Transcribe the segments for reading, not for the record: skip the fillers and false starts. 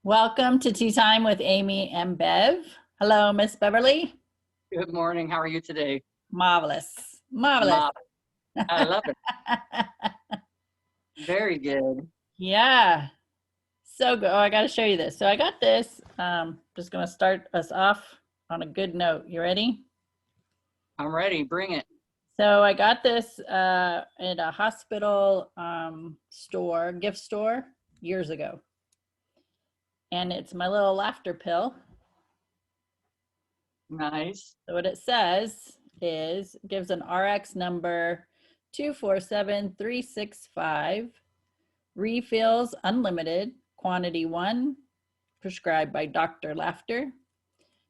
Welcome to Tea Time with Amie and Bev. Hello, Miss Beverly. Good morning. How are you today? Marvelous. Marvelous. Mom, I love it. Very good. Yeah. So good. Oh, I got to show you this. So I got this. Just going to start us off on a good note. You ready? I'm ready. Bring it. So I got this at a hospital store, gift store, years ago. And it's my little laughter pill. Nice. So what it says is gives an RX number 247365, refills unlimited, quantity 1, prescribed by Dr. Laughter.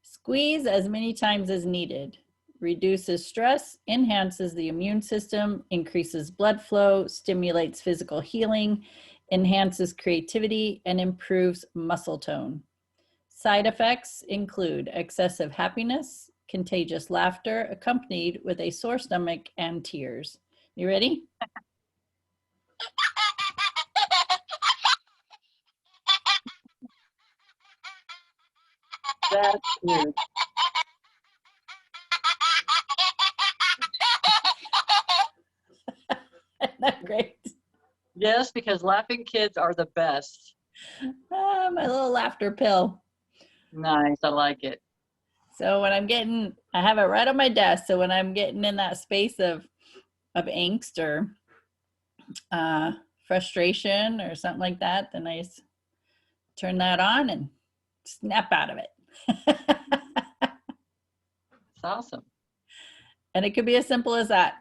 Squeeze as many times as needed. Reduces stress, enhances the immune system, increases blood flow, stimulates physical healing, enhances creativity, and improves muscle tone. Side effects include excessive happiness, contagious laughter, accompanied with a sore stomach and tears. You ready? That's cute. Isn't that great? Yes, because laughing kids are the best. My little laughter pill. Nice. I like it. So when I have it right on my desk. So when I'm getting in that space of angst or frustration or something like that, then I just turn that on and snap out of it. It's awesome. And it could be as simple as that.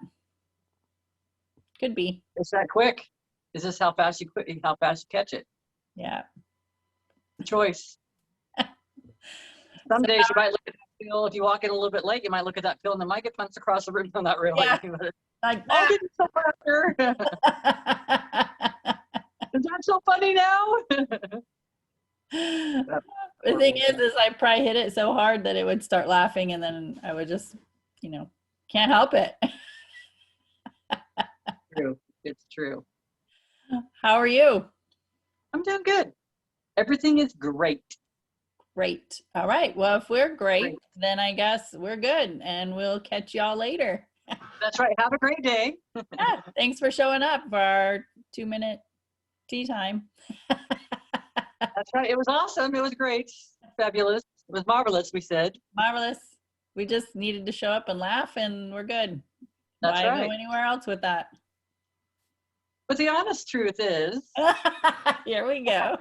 Could be. It's that quick. Is this how fast you catch it? Yeah. The choice. Some days you might look at that pill. If you walk in a little bit late, you might look at that pill and it might get punched across the room. No, not really. Yeah. Like Oh, that. did it so faster? Is that so funny now? The thing is I probably hit it so hard that it would start laughing and then I would just, can't help it. True. It's true. How are you? I'm doing good. Everything is great. Great. All right. Well, if we're great, then I guess we're good and we'll catch y'all later. That's right. Have a great day. Yeah, thanks for showing up for our 2-minute tea time. That's right. It was awesome. It was great. Fabulous. It was marvelous, we said. Marvelous. We just needed to show up and laugh and we're good. That's Why right. go anywhere else with that? But the honest truth is, Here we go.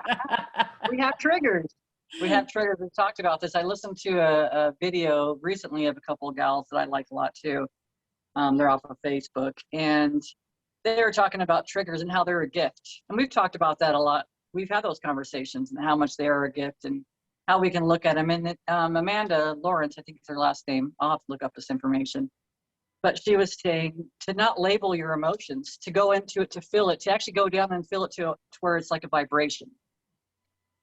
we have triggers. We have triggers. We've talked about this. I listened to a video recently of a couple of gals that I like a lot too. They're off of Facebook. And they were talking about triggers and how they're a gift. And we've talked about that a lot. We've had those conversations and how much they are a gift and how we can look at them. And Amanda Lawrence, I think is her last name. I'll have to look up this information. But she was saying to not label your emotions, to go into it, to feel it, to actually go down and feel it to where it's like a vibration,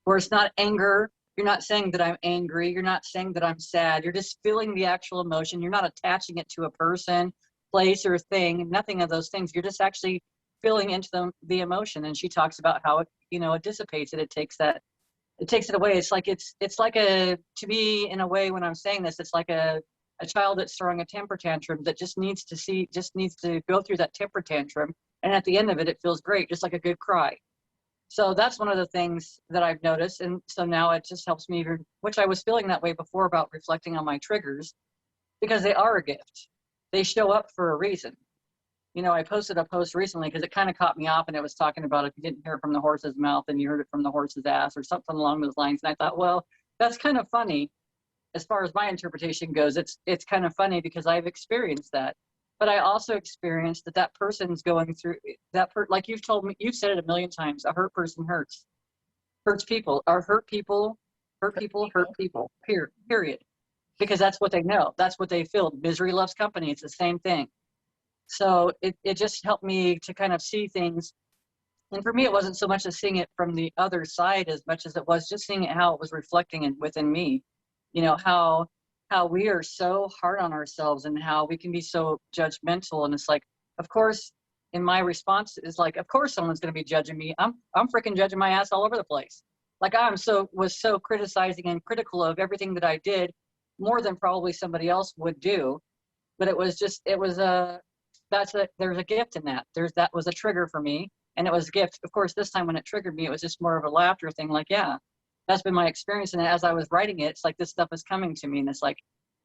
where it's not anger. You're not saying that I'm angry. You're not saying that I'm sad. You're just feeling the actual emotion. You're not attaching it to a person, place, or thing, nothing of those things. You're just actually feeling into the emotion. And she talks about how it dissipates it. It takes it away. It's like to me, in a way, when I'm saying this, it's like a child that's throwing a temper tantrum that just needs to go through that temper tantrum. And at the end of it, it feels great, just like a good cry. So that's one of the things that I've noticed. And so now it just helps me, which I was feeling that way before about reflecting on my triggers, because they are a gift. They show up for a reason. I posted a post recently because it kind of caught me off, and it was talking about if you didn't hear it from the horse's mouth and you heard it from the horse's ass or something along those lines. And I thought, well, that's kind of funny. As far as my interpretation goes, it's kind of funny because I've experienced that. But I also experienced that person's going through like you've told me, you've said it a million times, a hurt person hurts people, or hurt people, period. Because that's what they know. That's what they feel. Misery loves company. It's the same thing. So it just helped me to kind of see things. And for me, it wasn't so much as seeing it from the other side as much as it was just seeing it how it was reflecting within me. How we are so hard on ourselves and how we can be so judgmental. And it's like, of course, in my response is like, of course someone's going to be judging me. I'm freaking judging my ass all over the place. like was so criticizing and critical of everything that I did, more than probably somebody else would do. But there's a gift in that. That was a trigger for me, and it was a gift. Of course, this time when it triggered me, it was just more of a laughter thing. Like, yeah, that's been my experience. And as I was writing it, it's like this stuff is coming to me, and it's like,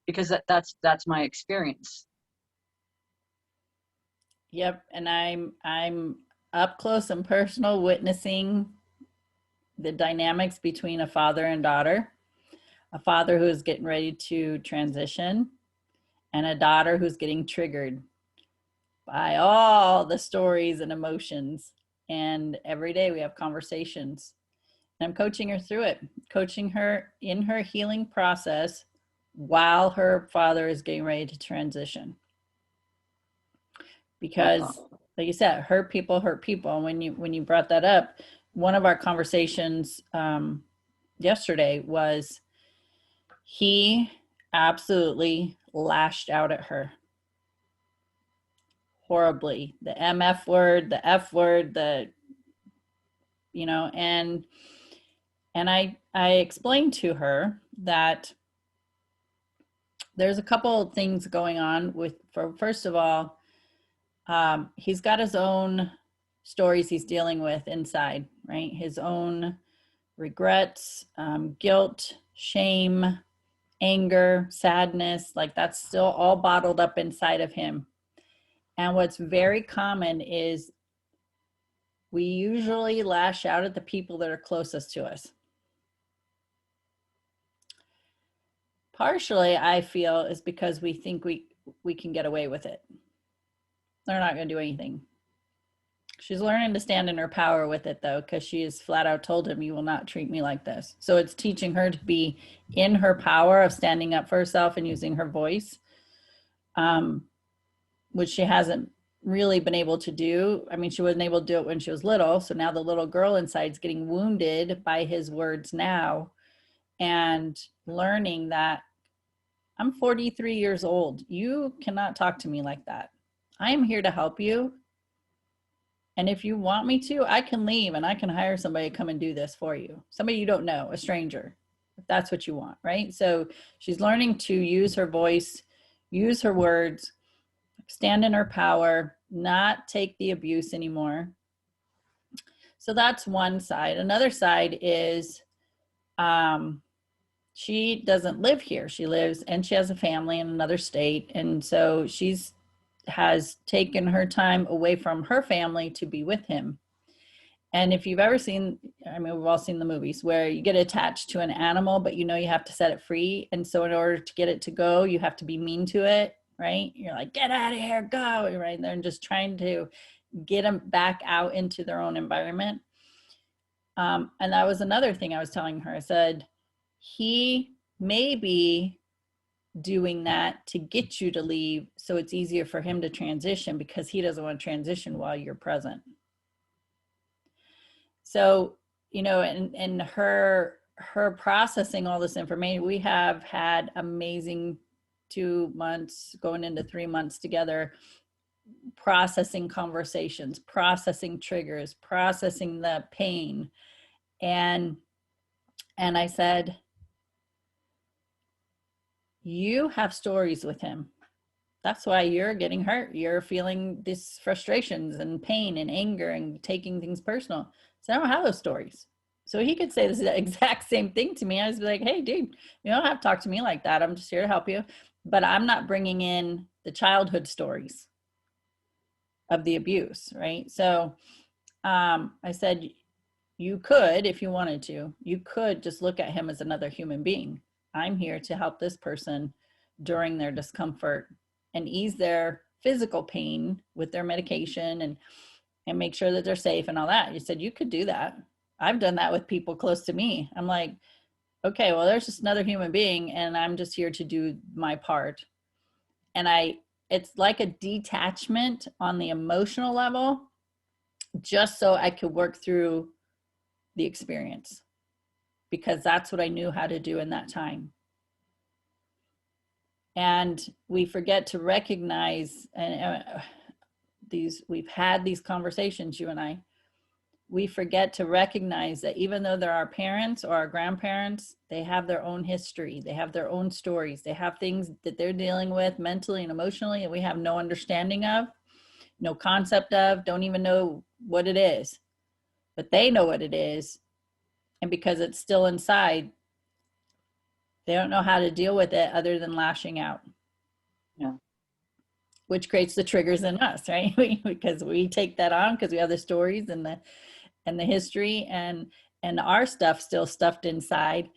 because that's my experience. Yep, and I'm up close and personal witnessing the dynamics between a father and daughter, a father who is getting ready to transition, and a daughter who's getting triggered by all the stories and emotions. And every day we have conversations. And I'm coaching her through it, coaching her in her healing process while her father is getting ready to transition. Because, like you said, hurt people hurt people. And when you brought that up, one of our conversations yesterday was he absolutely lashed out at her horribly. The MF word, the F word, and I explained to her that there's a couple of things going on first of all, he's got his own stories he's dealing with inside, right? His own regrets, guilt, shame, anger, sadness, like that's still all bottled up inside of him. And what's very common is we usually lash out at the people that are closest to us. Partially, I feel, is because we think we can get away with it. They're not going to do anything. She's learning to stand in her power with it, though, because she has flat out told him, you will not treat me like this. So it's teaching her to be in her power of standing up for herself and using her voice, which she hasn't really been able to do. I mean, she wasn't able to do it when she was little. So now the little girl inside is getting wounded by his words now, and learning that I'm 43 years old. You cannot talk to me like that. I am here to help you. And if you want me to, I can leave and I can hire somebody to come and do this for you. Somebody you don't know, a stranger, if that's what you want, right? So she's learning to use her voice, use her words, stand in her power, not take the abuse anymore. So that's one side. Another side is she doesn't live here. She lives, and she has a family in another state. And so has taken her time away from her family to be with him. And if you've ever seen, I mean, we've all seen the movies where you get attached to an animal, but you know you have to set it free. And so in order to get it to go, you have to be mean to it, right? You're like, get out of here, go, right? They're just trying to get them back out into their own environment. And that was another thing I was telling her. I said, he may be doing that to get you to leave so it's easier for him to transition, because he doesn't want to transition while you're present. So, and her processing all this information, we have had amazing 2 months going into 3 months together, processing conversations, processing triggers, processing the pain. And I said, you have stories with him. That's why you're getting hurt. You're feeling these frustrations and pain and anger and taking things personal. So I don't have those stories. So he could say the exact same thing to me. I was like, hey, dude, you don't have to talk to me like that. I'm just here to help you. But I'm not bringing in the childhood stories of the abuse, right? So I said, you could, if you wanted to, you could just look at him as another human being. I'm here to help this person during their discomfort and ease their physical pain with their medication and make sure that they're safe and all that. You said you could do that. I've done that with people close to me. I'm like, okay, well, there's just another human being and I'm just here to do my part. And it's like a detachment on the emotional level, just so I could work through the experience, because that's what I knew how to do in that time. And we forget to recognize, and we've had these conversations, you and I, we forget to recognize that even though they're our parents or our grandparents, they have their own history, they have their own stories, they have things that they're dealing with mentally and emotionally, and we have no understanding of, no concept of, don't even know what it is, but they know what it is. And because it's still inside, they don't know how to deal with it other than lashing out. Yeah. Which creates the triggers in us, right? Because we take that on because we have the stories and the history and our stuff still stuffed inside.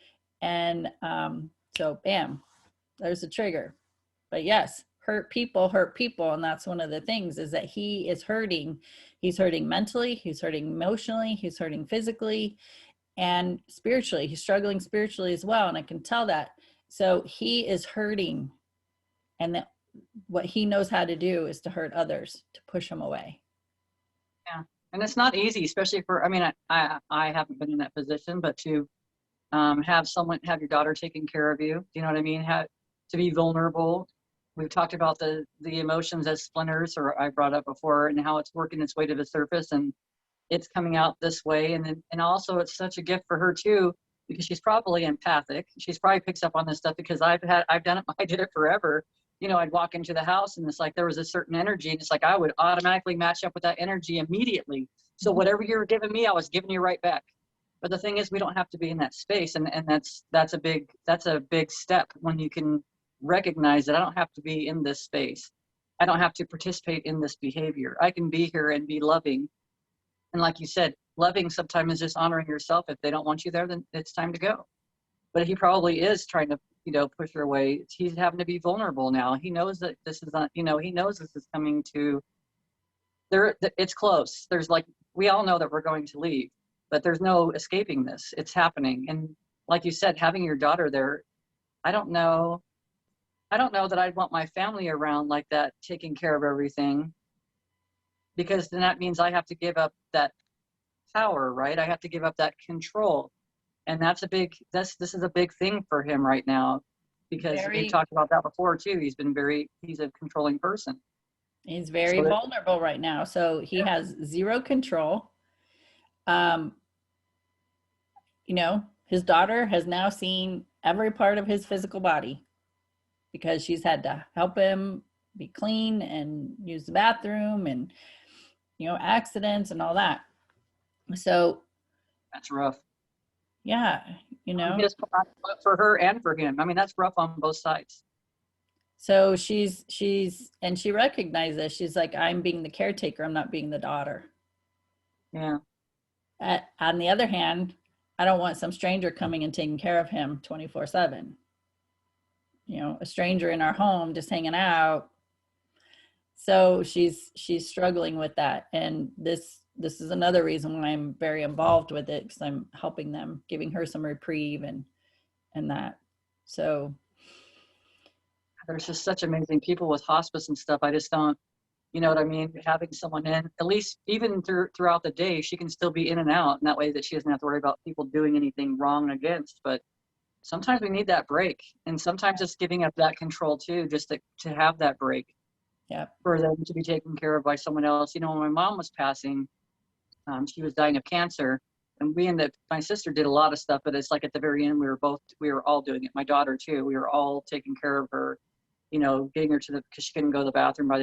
And so bam, there's a trigger. But yes, hurt people, and that's one of the things, is that he is hurting. He's hurting mentally, he's hurting emotionally, he's hurting physically and spiritually. He's struggling spiritually as well, and I can tell that. So he is hurting, and that what he knows how to do is to hurt others, to push them away. Yeah, and it's not easy, especially for, I mean, I haven't been in that position, but to have your daughter taking care of you, you know what I mean? To be vulnerable. We've talked about the emotions as splinters, or I brought up before, and how it's working its way to the surface, and it's coming out this way. And also it's such a gift for her too, because she's probably empathic. She's probably picks up on this stuff because I've done it. I did it forever. You know, I'd walk into the house and it's like there was a certain energy, and it's like I would automatically match up with that energy immediately. So whatever you were giving me, I was giving you right back. But the thing is, we don't have to be in that space, and that's a big step when you can recognize that I don't have to be in this space. I don't have to participate in this behavior. I can be here and be loving. And like you said, loving sometimes is just honoring yourself. If they don't want you there, then it's time to go. But he probably is trying to, push her away. He's having to be vulnerable now. He knows that this is not, he knows this is coming to there. It's close. We all know that we're going to leave, but there's no escaping this. It's happening. And like you said, having your daughter there, I don't know that I'd want my family around like that, taking care of everything, because then that means I have to give up that power, right? I have to give up that control. And this is a big thing for him right now, because we talked about that before too. He's a controlling person. He's very vulnerable right now. So he has zero control. His daughter has now seen every part of his physical body, because she's had to help him be clean and use the bathroom and, accidents and all that. So that's rough. Yeah. Just for her and for him. I mean, that's rough on both sides. So she recognized this. She's like, I'm being the caretaker. I'm not being the daughter. Yeah. On the other hand, I don't want some stranger coming and taking care of him 24/7. A stranger in our home just hanging out. So she's struggling with that. And this is another reason why I'm very involved with it, because I'm helping them, giving her some reprieve and that. So there's just such amazing people with hospice and stuff. I just don't, you know what I mean? Having someone in, at least even throughout the day, she can still be in and out, and that way that she doesn't have to worry about people doing anything wrong against. But sometimes we need that break, and sometimes it's giving up that control too, just to have that break. Yeah. For them to be taken care of by someone else. When my mom was passing, she was dying of cancer, and my sister did a lot of stuff, but it's like at the very end, we were all doing it. My daughter too. We were all taking care of her, getting her because she couldn't go to the bathroom. By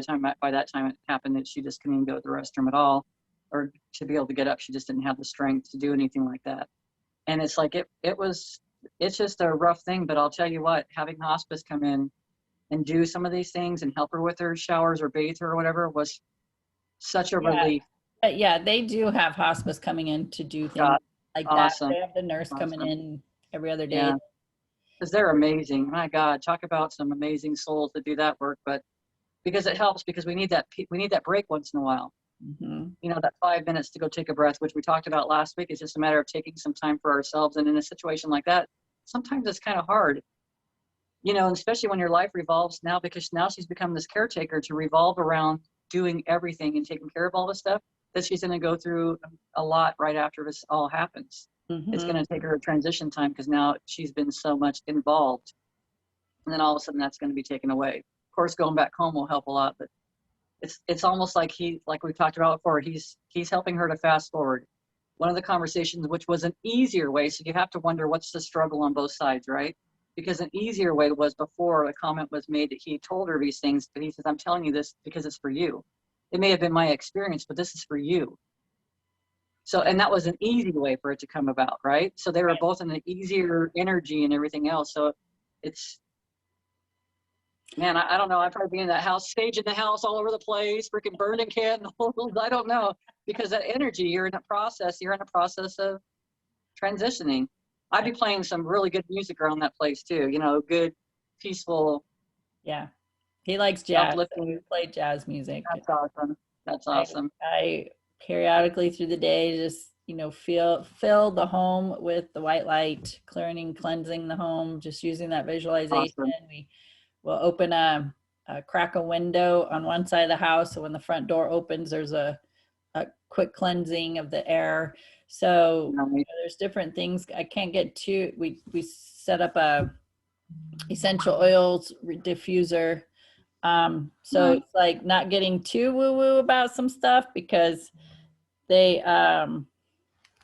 that time it happened that she just couldn't even go to the restroom at all, or to be able to get up. She just didn't have the strength to do anything like that. And it's like, it's just a rough thing, but I'll tell you what, having hospice come in and do some of these things and help her with her showers or bathe her or whatever was such a relief. But yeah, they do have hospice coming in to do things like awesome. that. They have the nurse coming in every other day. Yeah. Because they're amazing. My God, talk about some amazing souls that do that work. But because it helps, because we need that break once in a while. Mm-hmm. That 5 minutes to go take a breath, which we talked about last week. It's just a matter of taking some time for ourselves. And in a situation like that, sometimes it's kind of hard. Especially when your life revolves now, because now she's become this caretaker to revolve around doing everything and taking care of all this stuff, that she's going to go through a lot right after this all happens. Mm-hmm. It's going to take her a transition time, because now she's been so much involved, and then all of a sudden that's going to be taken away. Of course, going back home will help a lot, but it's almost like like we talked about before, he's helping her to fast forward. one of the conversations, which was an easier way. So you have to wonder what's the struggle on both sides, right? Because an easier way was before a comment was made that he told her these things, but he says, I'm telling you this because it's for you. It may have been my experience, but this is for you. So, and that was an easy way for it to come about, right? So they were both in an easier energy and everything else. So it's, man, I don't know. I'd probably be in that house, staging the house all over the place, freaking burning candles. I don't know. Because that energy, you're in a process of transitioning. I'd be playing some really good music around that place too, you know, good, peaceful. Yeah. He likes jazz. So we Uplifting. play jazz music. That's awesome. That's awesome. I periodically through the day just, you know, fill the home with the white light, cleansing the home, just using that visualization. Awesome. We will open crack a window on one side of the house. So when the front door opens, there's a quick cleansing of the air. So you know, there's different things. I can't get too, we set up a essential oils diffuser. So it's like not getting too woo woo about some stuff because they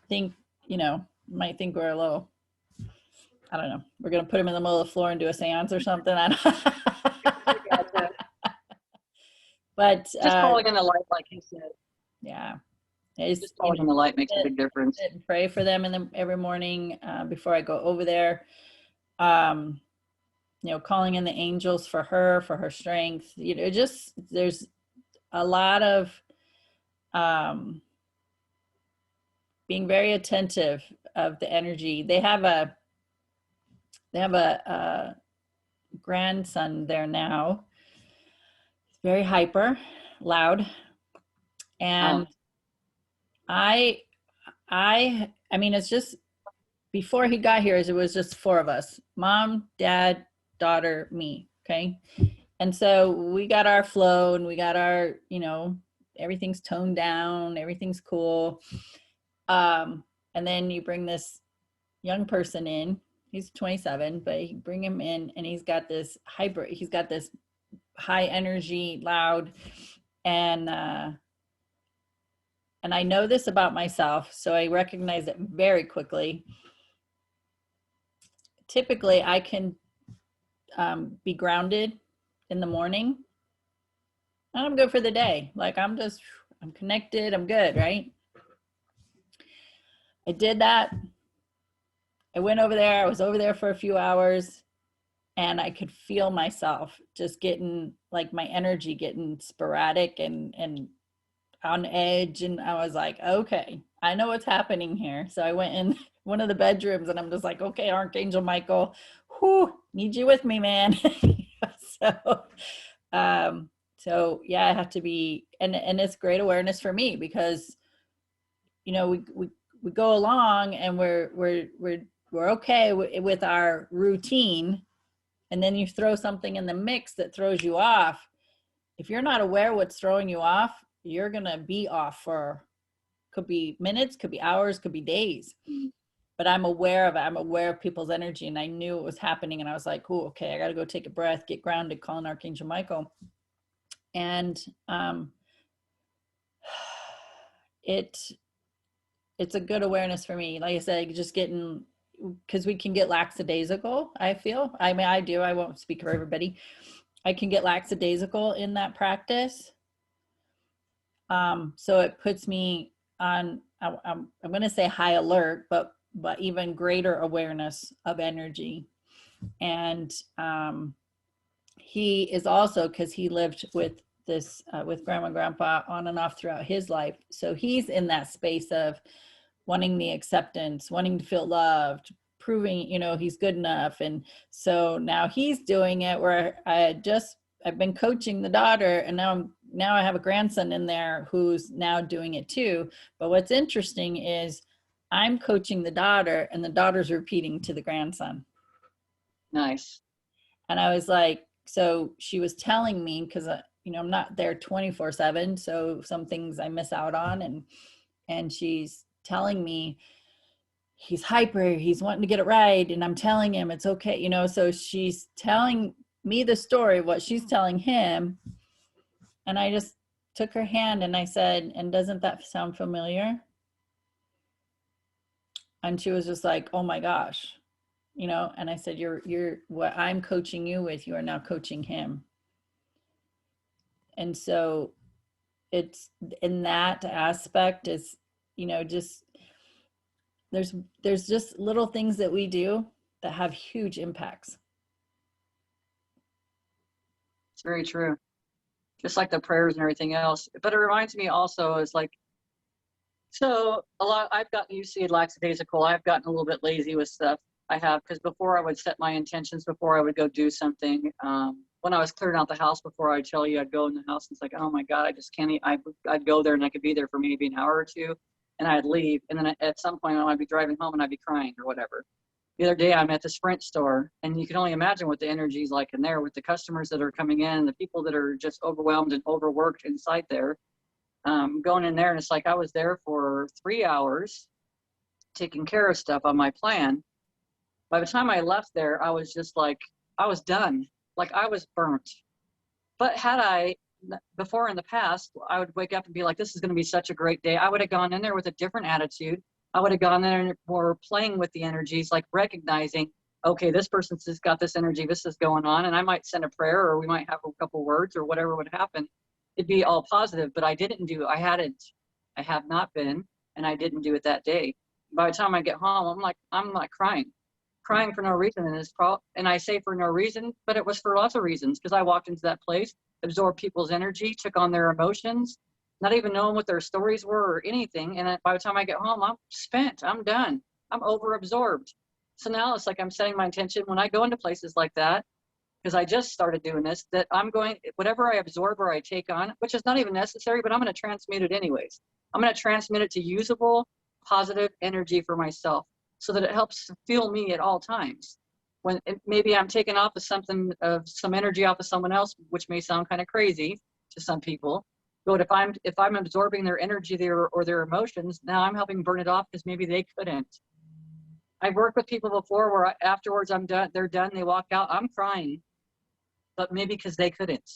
think, you know, might think we're a little, I don't know, we're going to put them in the middle of the floor and do a seance or something. I don't But just following in the light, like you said. Yeah. Just following in the light makes a big difference. And pray for them every morning before I go over there. You know, calling in the angels for her strength. You know, just there's a lot of being very attentive of the energy. They have a grandson there now. He's very hyper, loud, and I mean, it's just before he got here, it was just four of us: mom, dad, daughter, me. Okay, and so we got our flow, and we got our, you know, everything's toned down, everything's cool. And then you bring this young person in. He's 27, but you bring him in, and he's got this hybrid. He's got this high energy, loud, and I know this about myself, so I recognize it very quickly. Typically, I can be grounded in the morning, and I'm good for the day. Like I'm connected, I'm good, right? I did that. I went over there, I was over there for a few hours, and I could feel myself just getting, like, my energy getting sporadic and on edge. And I was like, okay, I know what's happening here. So I went in one of the bedrooms, and I'm just like, okay, Archangel Michael, whoo, need you with me, man. So yeah, I have to be, and it's great awareness for me because, you know, we go along and we're okay with our routine, and then you throw something in the mix that throws you off. If you're not aware what's throwing you off, you're gonna be off for, could be minutes, could be hours, could be days. But I'm aware of it. I'm aware of people's energy, and I knew it was happening, and I was like, oh, okay, I gotta go take a breath, get grounded, call in Archangel Michael. And it's a good awareness for me. Like I said, just getting, because we can get lackadaisical, I feel. I mean, I do. I won't speak for everybody. I can get lackadaisical in that practice. So it puts me on, I'm going to say high alert, but even greater awareness of energy. And he is also, because he lived with this, with grandma and grandpa on and off throughout his life. So he's in that space of wanting the acceptance, wanting to feel loved, proving, you know, he's good enough. And so now he's doing it where I've been coaching the daughter, and now I have a grandson in there who's now doing it too. But what's interesting is I'm coaching the daughter, and the daughter's repeating to the grandson. Nice. And I was like, so she was telling me, because you know, I'm not there 24/7, so some things I miss out on, and she's telling me he's hyper, he's wanting to get it right, and I'm telling him it's okay, you know. So she's telling me the story of what she's telling him, and I just took her hand and I said, and doesn't that sound familiar? And she was just like, oh my gosh, you know, and I said, you're what I'm coaching you with, you are now coaching him. And so it's in that aspect is, you know, just there's just little things that we do that have huge impacts. It's very true. Just like the prayers and everything else. But it reminds me also is like, so a lot, I've gotten used to lackadaisical. I've gotten a little bit lazy with stuff. I have, because before I would set my intentions before I would go do something. When I was clearing out the house before I tell you I'd go in the house, it's like, oh my God, I just can't eat. I'd go there and I could be there for maybe an hour or two and I'd leave. And then at some point I'd be driving home and I'd be crying or whatever. The other day I'm at the Sprint store and you can only imagine what the energy is like in there with the customers that are coming in, the people that are just overwhelmed and overworked inside there. Going in there and it's like I was there for 3 hours taking care of stuff on my plan. By the time I left there, I was just like, I was done. Like I was burnt. But had I, before in the past, I would wake up and be like, this is going to be such a great day. I would have gone in there with a different attitude. I would have gone there more playing with the energies, like recognizing, okay, this person's just got this energy, this is going on. And I might send a prayer or we might have a couple words or whatever would happen. It'd be all positive, but I have not been, and I didn't do it that day. By the time I get home, I'm like crying for no reason. And I say for no reason, but it was for lots of reasons, because I walked into that place, absorbed people's energy, took on their emotions, not even knowing what their stories were or anything. And by the time I get home, I'm spent, I'm done, I'm over absorbed. So now it's like I'm setting my intention when I go into places like that, because I just started doing this, that I'm going, whatever I absorb or I take on, which is not even necessary, but I'm going to transmute it anyways. I'm going to transmit it to usable, positive energy for myself so that it helps fuel me at all times. When maybe I'm taking off of some energy off of someone else, which may sound kind of crazy to some people. But if I'm absorbing their energy or their emotions, now I'm helping burn it off because maybe they couldn't. I've worked with people before where afterwards I'm done, they're done, they walk out, I'm crying, but maybe because they couldn't.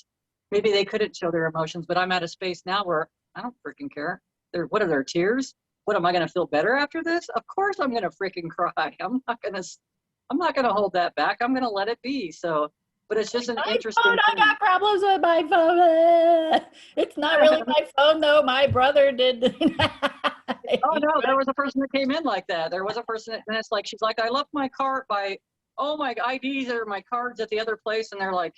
Maybe they couldn't show their emotions, but I'm at a space now where I don't freaking care. What are their tears? What, am I going to feel better after this? Of course I'm going to freaking cry. I'm not going to hold that back. I'm going to let it be. So, but it's just an interesting I got problems with my phone. It's not really my phone though. My brother did. Oh no, there was a person that came in like that. There was a person and it's like, she's like, I left my card my IDs or my cards at the other place. And they're like,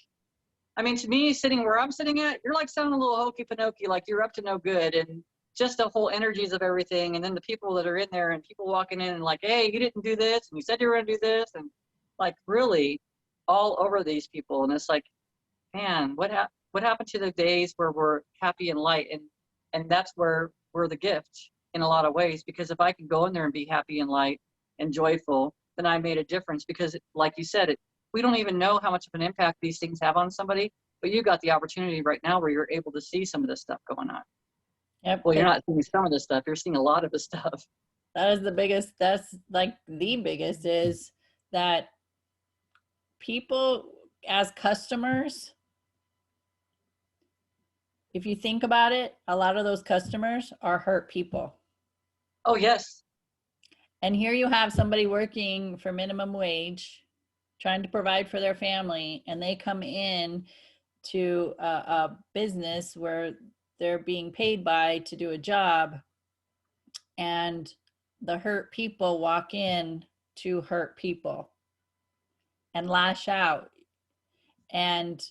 I mean, to me, sitting where I'm sitting at, you're like sounding a little hokey pokey, like you're up to no good. And just the whole energies of everything. And then the people that are in there and people walking in and like, hey, you didn't do this. And you said you were going to do this. And like really all over these people. And it's like, man, what happened to the days where we're happy and light? And that's where we're the gift in a lot of ways, because if I can go in there and be happy and light and joyful, then I made a difference. Because like you said, we don't even know how much of an impact these things have on somebody, but you got the opportunity right now where you're able to see some of this stuff going on. Yep. Well, you're not seeing some of this stuff, you're seeing a lot of the stuff. That is the biggest, that's like the biggest is that people as customers, if you think about it, a lot of those customers are hurt people. Oh, yes. And here you have somebody working for minimum wage, trying to provide for their family, and they come in to a business where they're being paid by to do a job, and the hurt people walk in to hurt people and lash out. And,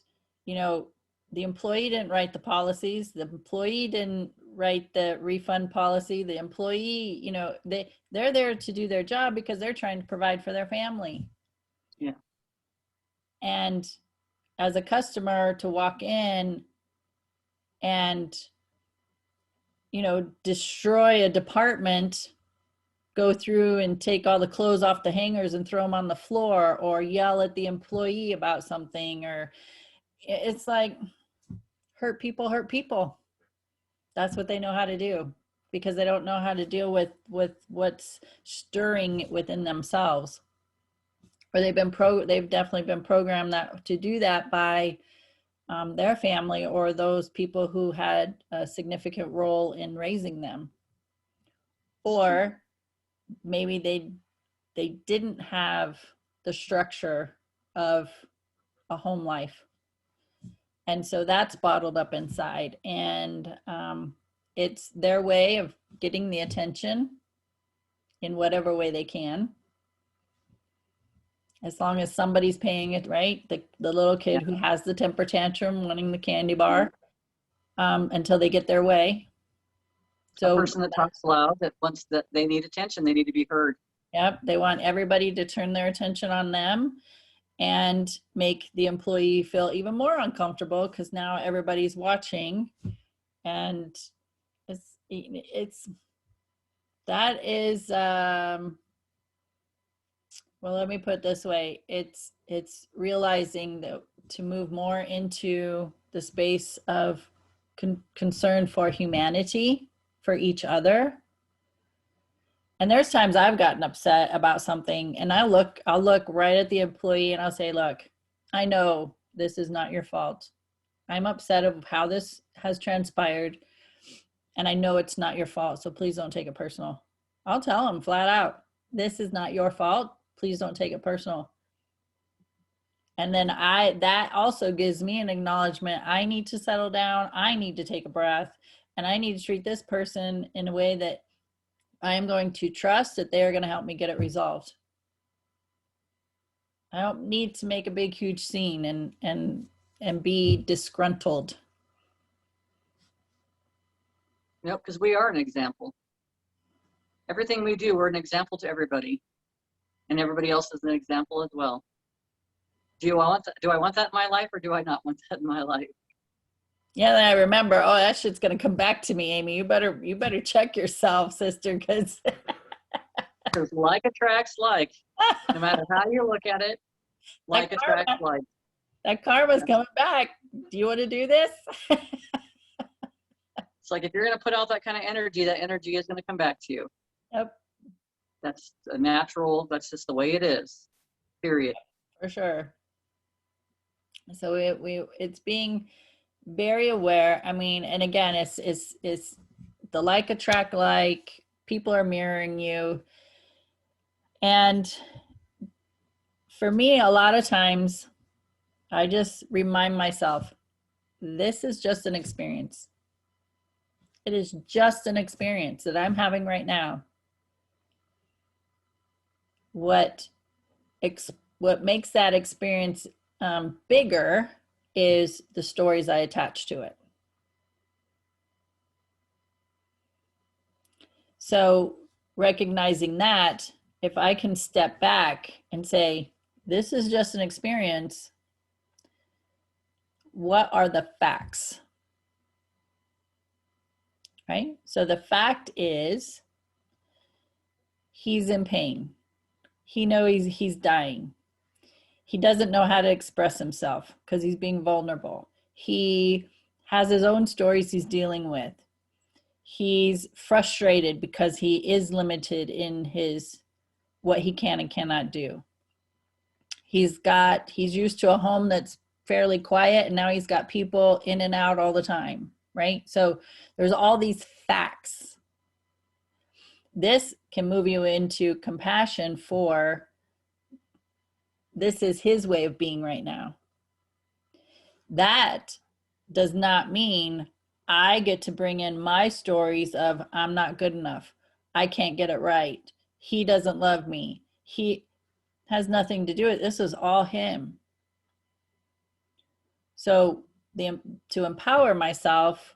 you know, the employee didn't write the policies. The employee didn't write the refund policy. The employee, you know, they're there to do their job because they're trying to provide for their family. Yeah. And as a customer to walk in and, you know, destroy a department, go through and take all the clothes off the hangers and throw them on the floor, or yell at the employee about something, or it's like hurt people. That's what they know how to do, because they don't know how to deal with what's stirring within themselves. Or they've definitely been programmed to do that by their family or those people who had a significant role in raising them. Or maybe they didn't have the structure of a home life. And so that's bottled up inside. And it's their way of getting the attention in whatever way they can. As long as somebody's paying it, right? The little kid Yeah. who has the temper tantrum wanting the candy bar until they get their way. A So, person that talks loud, that wants that they need attention, they need to be heard. yep, they want everybody to turn their attention on them and make the employee feel even more uncomfortable because now everybody's watching. And it's that is well, let me put it this way. It's realizing that to move more into the space of concern for humanity, for each other. And there's times I've gotten upset about something and I'll look right at the employee and I'll say, look, I know this is not your fault. I'm upset of how this has transpired and I know it's not your fault. So please don't take it personal. I'll tell them flat out, this is not your fault. Please don't take it personal. And then that also gives me an acknowledgement. I need to settle down. I need to take a breath and I need to treat this person in a way that I am going to trust that they are going to help me get it resolved. I don't need to make a big, huge scene and be disgruntled. Yep, because we are an example. Everything we do, we're an example to everybody, and everybody else is an example as well. Do I want that in my life, or do I not want that in my life? Yeah, then I remember, oh, that shit's gonna come back to me, Amy. You better check yourself, sister, because like attracts like. No matter how you look at it, like attracts like. That karma's coming back. Do you want to do this? It's like if you're going to put out that kind of energy, that energy is going to come back to you. Yep. That's a natural, that's just the way it is, period. For sure. So it's being very aware. I mean, and again, it's the like attract like, people are mirroring you. And for me, a lot of times I just remind myself, this is just an experience. It is just an experience that I'm having right now. What makes that experience bigger is the stories I attach to it. So recognizing that, if I can step back and say, this is just an experience, what are the facts? Right? So the fact is, he's in pain. He knows he's dying. He doesn't know how to express himself because he's being vulnerable. He has his own stories he's dealing with. He's frustrated because he is limited in what he can and cannot do. He's used to a home that's fairly quiet, and now he's got people in and out all the time, right? So there's all these facts. This can move you into compassion for, this is his way of being right now. That does not mean I get to bring in my stories of, I'm not good enough, I can't get it right, he doesn't love me. He has nothing to do with it. This is all him. So to empower myself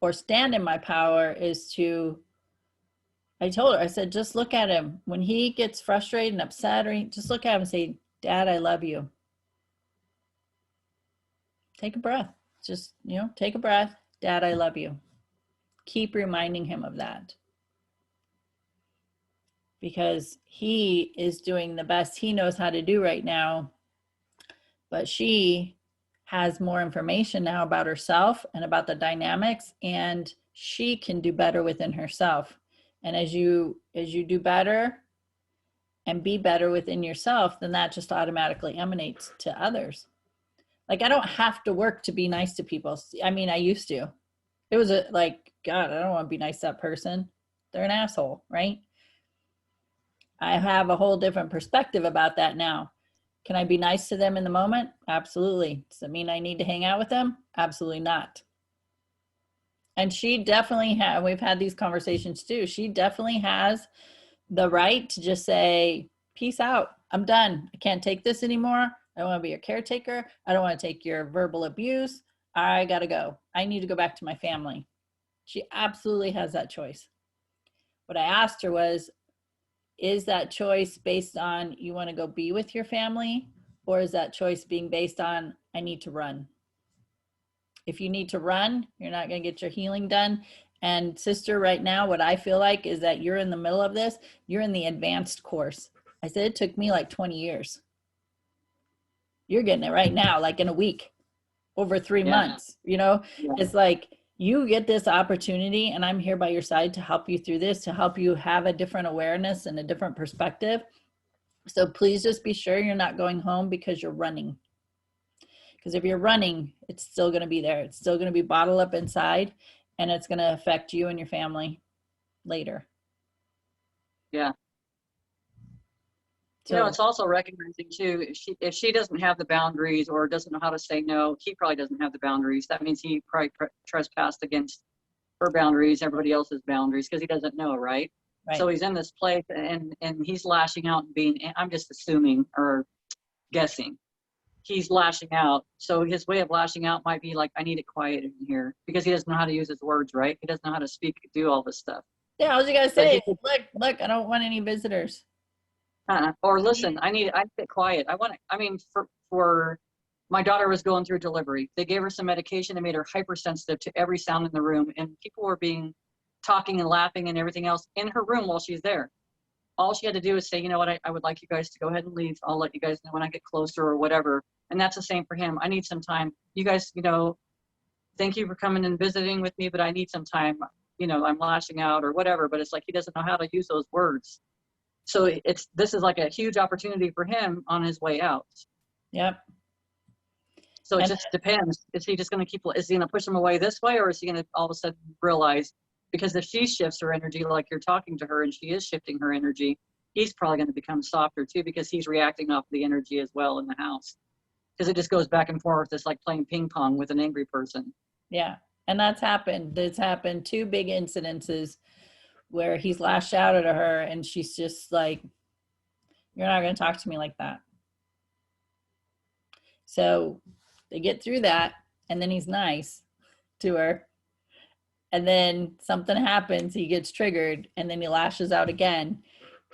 or stand in my power is to, I told her, I said, just look at him. When he gets frustrated and upset, or just look at him and say, Dad, I love you. Take a breath. Just, take a breath. Dad, I love you. Keep reminding him of that. Because he is doing the best he knows how to do right now. But she has more information now about herself and about the dynamics, and she can do better within herself. And as you do better and be better within yourself, then that just automatically emanates to others. Like, I don't have to work to be nice to people. I mean, I used to. It was God, I don't want to be nice to that person. They're an asshole, right? I have a whole different perspective about that now. Can I be nice to them in the moment? Absolutely. Does it mean I need to hang out with them? Absolutely not. And she definitely has, we've had these conversations too. She definitely has the right to just say, peace out. I'm done. I can't take this anymore. I don't want to be your caretaker. I don't want to take your verbal abuse. I got to go. I need to go back to my family. She absolutely has that choice. What I asked her was, is that choice based on you want to go be with your family? Or is that choice being based on, I need to run? If you need to run, you're not going to get your healing done. And sister, right now, what I feel like is that you're in the middle of this. You're in the advanced course. I said it took me like 20 years. You're getting it right now, like in a week, over 3 months. You know, it's like you get this opportunity, and I'm here by your side to help you through this, to help you have a different awareness and a different perspective. So please just be sure you're not going home because you're running. Because if you're running, it's still going to be there. It's still going to be bottled up inside, and it's going to affect you and your family later. Yeah. So, You know, it's also recognizing too, if she doesn't have the boundaries or doesn't know how to say no, he probably doesn't have the boundaries. That means he probably trespassed against her boundaries, everybody else's boundaries, because he doesn't know, right? right. So he's in this place and he's lashing out and being, I'm just assuming or guessing, he's lashing out. So his way of lashing out might be like, I need it quiet in here, because he doesn't know how to use his words, right? He doesn't know how to speak, do all this stuff. Yeah, I was going to say, look, I don't want any visitors. Or listen, I sit quiet. I mean, for my daughter was going through delivery. They gave her some medication that made her hypersensitive to every sound in the room. And people were talking and laughing and everything else in her room while she's there. All she had to do is say, you know what, I would like you guys to go ahead and leave. I'll let you guys know when I get closer or whatever. And that's the same for him. I need some time. You guys, thank you for coming and visiting with me, but I need some time. I'm lashing out or whatever, but it's like he doesn't know how to use those words. So this is like a huge opportunity for him on his way out. Yep. So it just depends. Is he just going to is he going to push him away this way, or is he going to all of a sudden realize, because if she shifts her energy like you're talking to her and she is shifting her energy, he's probably going to become softer too, because he's reacting off the energy as well in the house. Because it just goes back and forth. It's like playing ping pong with an angry person. Yeah. And that's happened. It's happened 2 big incidences where he's lashed out at her and she's just like, you're not going to talk to me like that. So they get through that, and then he's nice to her. And then something happens, he gets triggered, and then he lashes out again.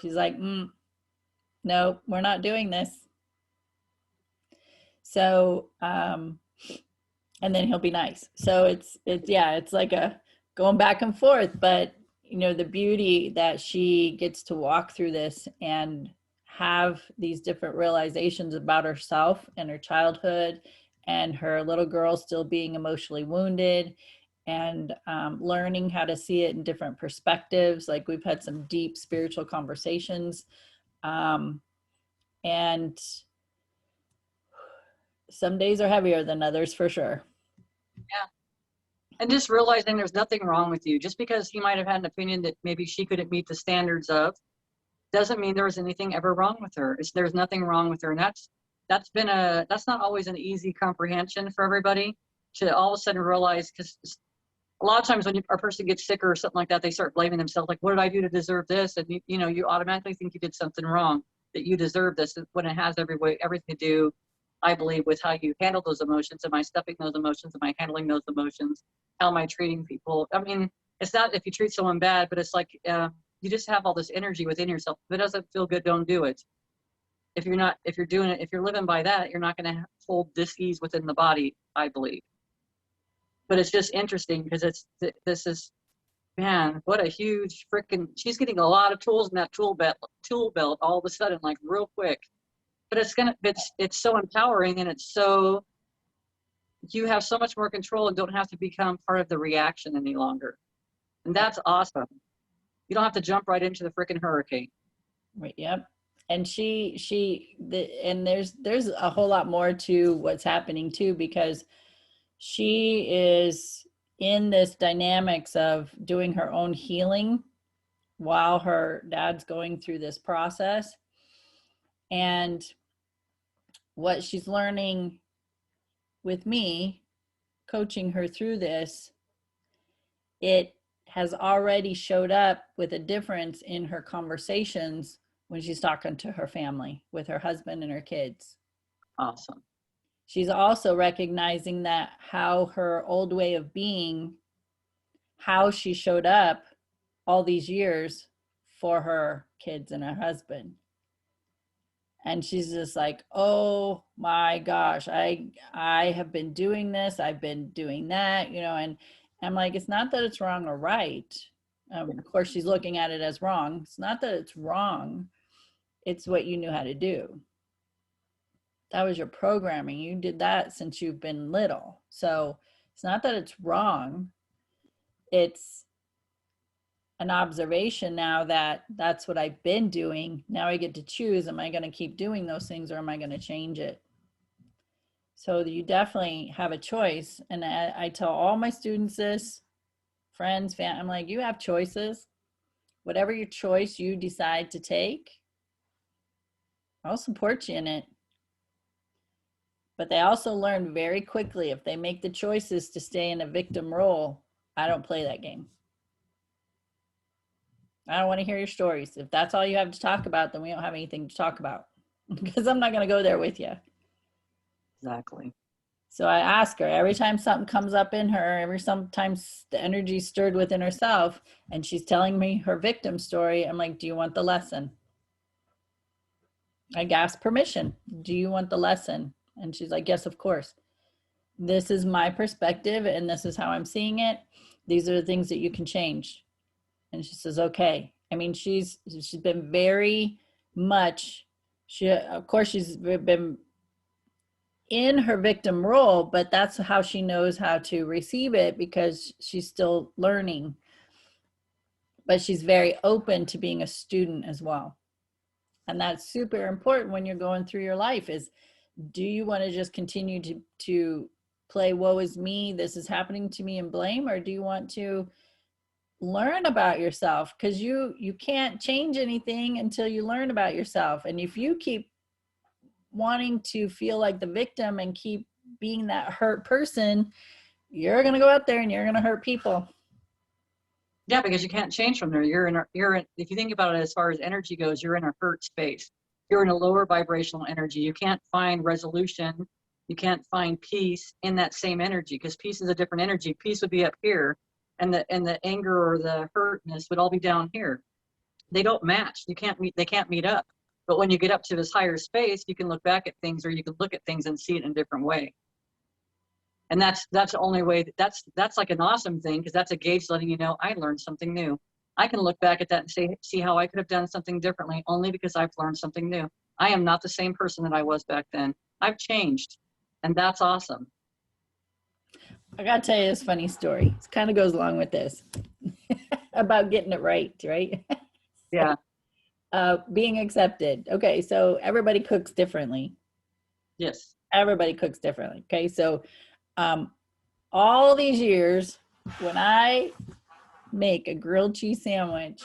She's like, no, we're not doing this. So, and then he'll be nice. So it's like a going back and forth, but the beauty that she gets to walk through this and have these different realizations about herself and her childhood and her little girl still being emotionally wounded, and learning how to see it in different perspectives. Like we've had some deep spiritual conversations, and some days are heavier than others for sure. Yeah. And just realizing there's nothing wrong with you. Just because he might have had an opinion that maybe she couldn't meet the standards of, doesn't mean there was anything ever wrong with her. There's nothing wrong with her. And that's not always an easy comprehension for everybody, to all of a sudden realize, because a lot of times when a person gets sick or something like that, they start blaming themselves, like, what did I do to deserve this? And you automatically think you did something wrong, that you deserve this, when it has everything to do, I believe, with how you handle those emotions. Am I stuffing those emotions? Am I handling those emotions? How am I treating people? I mean, it's not if you treat someone bad, but it's like you just have all this energy within yourself. If it doesn't feel good, don't do it. If you're doing it, if you're living by that, you're not going to hold dis-ease within the body, I believe. But it's just interesting because this is, man, what a huge freaking, she's getting a lot of tools in that tool belt all of a sudden, like real quick. But it's so empowering, and it's so, you have so much more control and don't have to become part of the reaction any longer. And that's awesome. You don't have to jump right into the freaking hurricane. Right. Yep. And and there's a whole lot more to what's happening too, because she is in this dynamics of doing her own healing while her dad's going through this process. And what she's learning with me, coaching her through this, it has already showed up with a difference in her conversations when she's talking to her family, with her husband and her kids. Awesome. She's also recognizing that how her old way of being, how she showed up all these years for her kids and her husband. And she's just like, oh my gosh, I have been doing this, I've been doing that, you know. And I'm like, it's not that it's wrong or right. Of course, she's looking at it as wrong. It's not that it's wrong. It's what you knew how to do. That was your programming. You did that since you've been little. So it's not that it's wrong. It's an observation now that that's what I've been doing. Now I get to choose. Am I going to keep doing those things, or am I going to change it? So you definitely have a choice. And I tell all my students this, friends, I'm like, you have choices. Whatever your choice you decide to take, I'll support you in it. But they also learn very quickly, if they make the choices to stay in a victim role, I don't play that game. I don't want to hear your stories. If that's all you have to talk about, then we don't have anything to talk about, because I'm not going to go there with you. Exactly. So I ask her every time something comes up in her, sometimes the energy stirred within herself, and she's telling me her victim story. I'm like, do you want the lesson? I ask permission. Do you want the lesson? And she's like, yes, of course. This is my perspective, and this is how I'm seeing it. These are the things that you can change. And she says, okay. I mean, she's been very much, of course, she's been in her victim role, but that's how she knows how to receive it, because she's still learning. But she's very open to being a student as well. And that's super important when you're going through your life, is do you want to just continue to play woe is me, this is happening to me, and blame, or do you want to learn about yourself? Because you can't change anything until you learn about yourself. And if you keep wanting to feel like the victim and keep being that hurt person, you're going to go out there and you're going to hurt people. Yeah, because you can't change from there. You're in, if you think about it as far as energy goes, you're in a hurt space. You're in a lower vibrational energy. You can't find resolution. You can't find peace in that same energy, because peace is a different energy. Peace would be up here, and the anger or the hurtness would all be down here. They don't match. They can't meet up. But when you get up to this higher space, you can look back at things, or you can look at things and see it in a different way. And that's the only way. That's like an awesome thing, because that's a gauge letting you know, I learned something new. I can look back at that and see how I could have done something differently, only because I've learned something new. I am not the same person that I was back then. I've changed, and that's awesome. I got to tell you this funny story. It kind of goes along with this about getting it right, right? Yeah. Being accepted. Okay, so everybody cooks differently. Yes. Everybody cooks differently. Okay, so all these years, when I make a grilled cheese sandwich,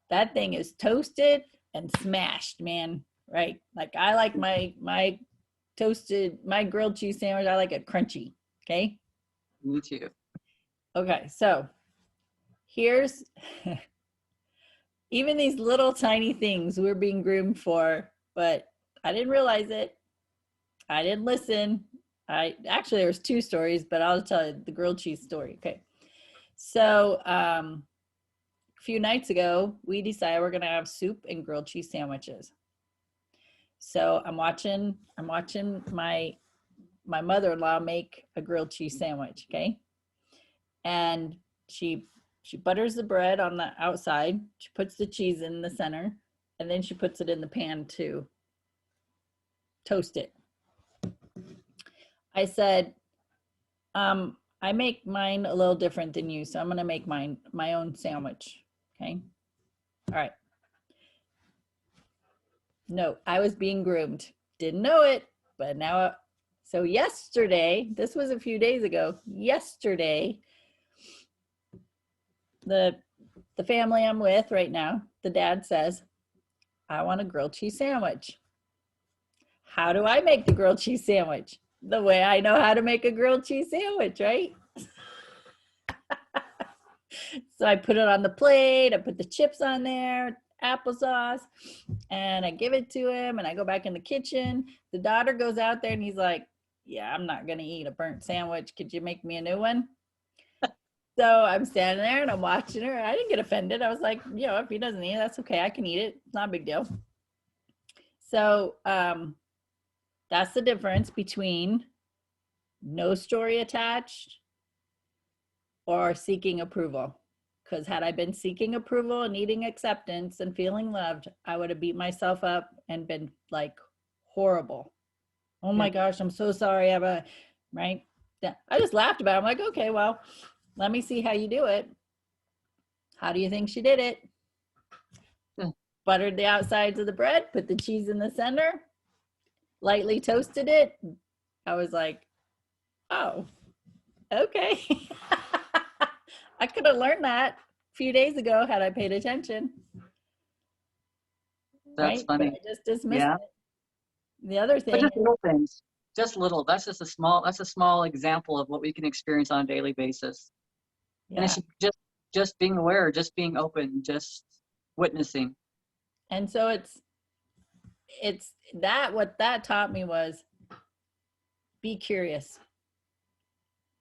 that thing is toasted and smashed, man. Right? Like, I like my grilled cheese sandwich, I like it crunchy. Okay. Me too. Okay, so here's even these little tiny things we're being groomed for, but I didn't realize it. I didn't listen. Actually, there was two stories, but I'll tell you the grilled cheese story. Okay. So a few nights ago, we decided we're gonna have soup and grilled cheese sandwiches. So I'm watching my mother-in-law make a grilled cheese sandwich. Okay. And she butters the bread on the outside. She puts the cheese in the center, and then she puts it in the pan to toast it. I said, I make mine a little different than you, so I'm gonna make my own sandwich. Okay. All right. No, I was being groomed. Didn't know it, but now. So yesterday, this was a few days ago. Yesterday, the the family I'm with right now, the dad says, I want a grilled cheese sandwich. How do I make the grilled cheese sandwich? The way I know how to make a grilled cheese sandwich, right? So I put it on the plate, I put the chips on there, applesauce, and I give it to him, and I go back in the kitchen. The daughter goes out there and he's like, yeah, I'm not gonna eat a burnt sandwich. Could you make me a new one? So I'm standing there and I'm watching her. I didn't get offended. I was like, if he doesn't eat it, that's okay. I can eat it. It's not a big deal. So that's the difference between no story attached or seeking approval. Because had I been seeking approval and needing acceptance and feeling loved, I would have beat myself up and been like horrible. Oh my gosh, I'm so sorry. Right? I just laughed about it. I'm like, okay, well, let me see how you do it. How do you think she did it? Buttered the outsides of the bread, put the cheese in the center, lightly toasted it. I was like, oh, okay. I could have learned that a few days ago had I paid attention. That's Right? But funny. I just dismissed Yeah. it. The other But thing, just little things. Just little. That's just a small example of what we can experience on a daily basis. And yeah. it's just being aware, just being open, just witnessing. And so it's that what that taught me was be curious.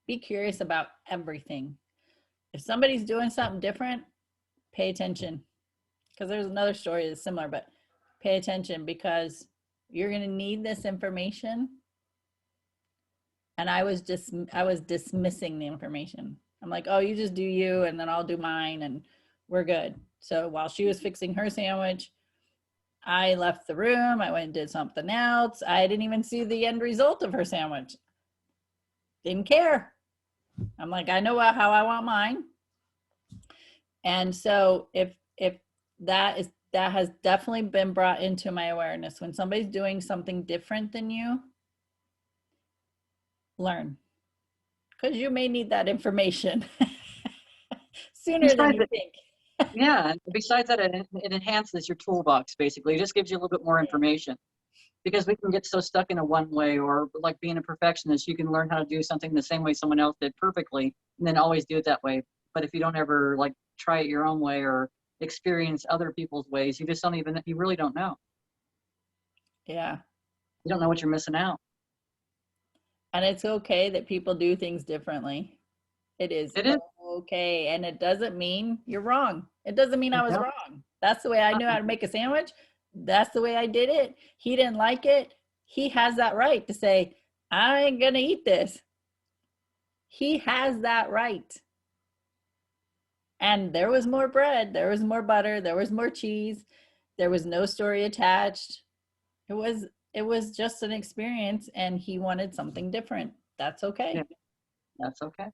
Be curious about everything. If somebody's doing something different, pay attention. Because there's another story that's similar, but pay attention because you're going to need this information. And I was dismissing the information. I'm like, oh, you just do you, and then I'll do mine, and we're good. So while she was fixing her sandwich, I left the room. I went and did something else. I didn't even see the end result of her sandwich. Didn't care. I'm like, I know how I want mine. And so if that has definitely been brought into my awareness. When somebody's doing something different than you, learn. Because you may need that information sooner than you think. Yeah, and besides that, it enhances your toolbox, basically. It just gives you a little bit more information. Because we can get so stuck in a one way, or like being a perfectionist, you can learn how to do something the same way someone else did perfectly, and then always do it that way. But if you don't ever like try it your own way or experience other people's ways, you really don't know. Yeah. You don't know what you're missing out. And it's okay that people do things differently. It is It is. okay. And it doesn't mean you're wrong. It doesn't mean I was No. wrong. That's the way I knew how to make a sandwich. That's the way I did it. He didn't like it. He has that right to say, I ain't going to eat this. He has that right. And there was more bread, there was more butter, there was more cheese, there was no story attached. It was just an experience, and he wanted something different. That's okay. Yeah, that's okay.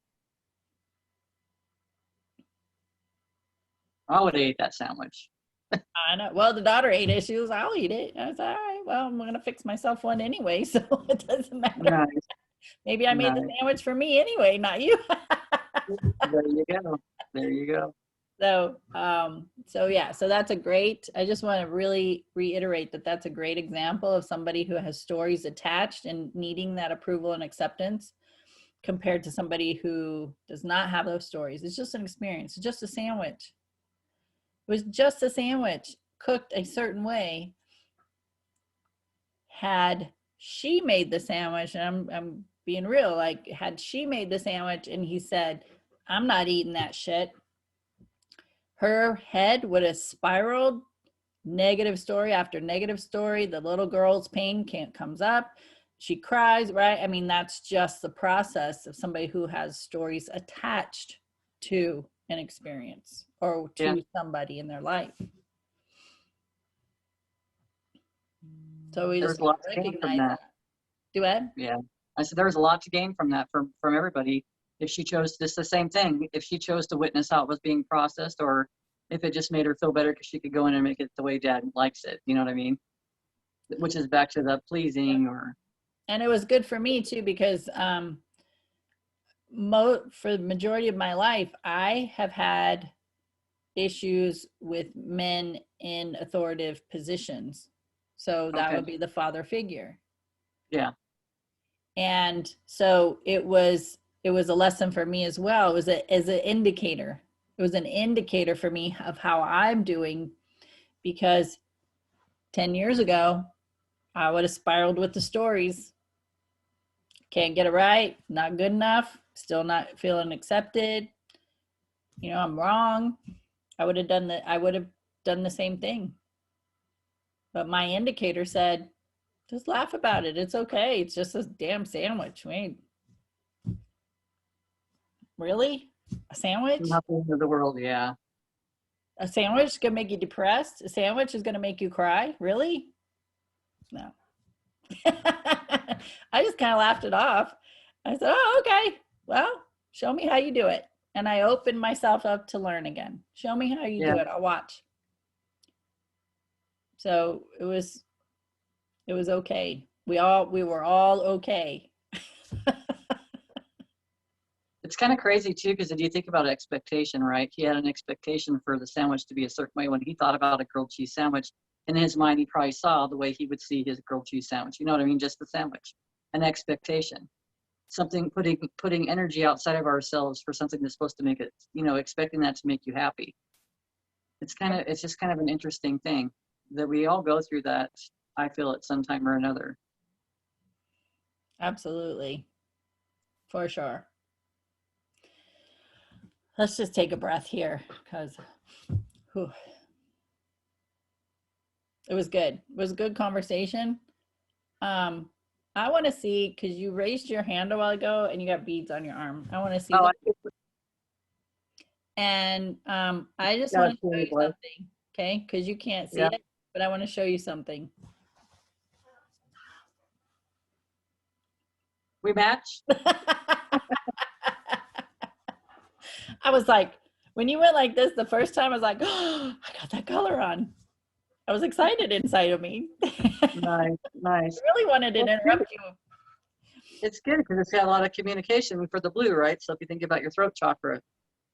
I would have ate that sandwich. I know. Well, the daughter ate it. She was, I'll eat it. I was, all right, well, I'm gonna fix myself one anyway, so it doesn't matter. Nice. Maybe I made the Nice. sandwich for me anyway, not you. There you go. There you go. So yeah, so that's a great, I just want to really reiterate that that's a great example of somebody who has stories attached and needing that approval and acceptance compared to somebody who does not have those stories. It's just an experience. It's just a sandwich. It was just a sandwich cooked a certain way. Had she made the sandwich, and I'm being real, like had she made the sandwich and he said, I'm not eating that shit, her head would have spiraled, negative story after negative story. The little girl's pain comes up. She cries, right? I mean, that's just the process of somebody who has stories attached to an experience or to somebody in their life. So we just There's a lot to gain from recognize that. that. Do it? Yeah. I said there was a lot to gain from that from everybody. If she chose just the same thing, if she chose to witness how it was being processed, or if it just made her feel better because she could go in and make it the way dad likes it. You know what I mean? Which is back to the pleasing or. And it was good for me too, because for the majority of my life, I have had issues with men in authoritative positions. So that Okay. would be the father figure. Yeah. And so it was a lesson for me as well. It was as an indicator. It was an indicator for me of how I'm doing, because 10 years ago, I would have spiraled with the stories. Can't get it right, not good enough, still not feeling accepted. I'm wrong. I would have done the same thing. But my indicator said, just laugh about it. It's okay. It's just a damn sandwich. Wait, really? A sandwich? Nothing in the world. Yeah. A sandwich is gonna make you depressed? A sandwich is gonna make you cry? Really? No. I just kind of laughed it off. I said, oh, okay. Well, show me how you do it. And I opened myself up to learn again. Show me how you Yeah. do it. I'll watch. So it was okay. We were all okay. It's kind of crazy too, because if you think about expectation, right? He had an expectation for the sandwich to be a certain way. When he thought about a grilled cheese sandwich, in his mind, he probably saw the way he would see his grilled cheese sandwich. You know what I mean? Just the sandwich, an expectation, something putting energy outside of ourselves for something that's supposed to make it, expecting that to make you happy. It's just kind of an interesting thing that we all go through that. I feel at some time or another. Absolutely. For sure. Let's just take a breath here, because it was good. It was a good conversation. I want to see, because you raised your hand a while ago and you got beads on your arm. I want to see Oh, them. And I just want to show you something, okay? Because you can't see it, but I want to show you something. We match? I was like, when you went like this the first time, I was like, oh, I got that color on. I was excited inside of me. Nice. I really wanted to interrupt you. It's good because it's got a lot of communication for the blue, right? So if you think about your throat chakra,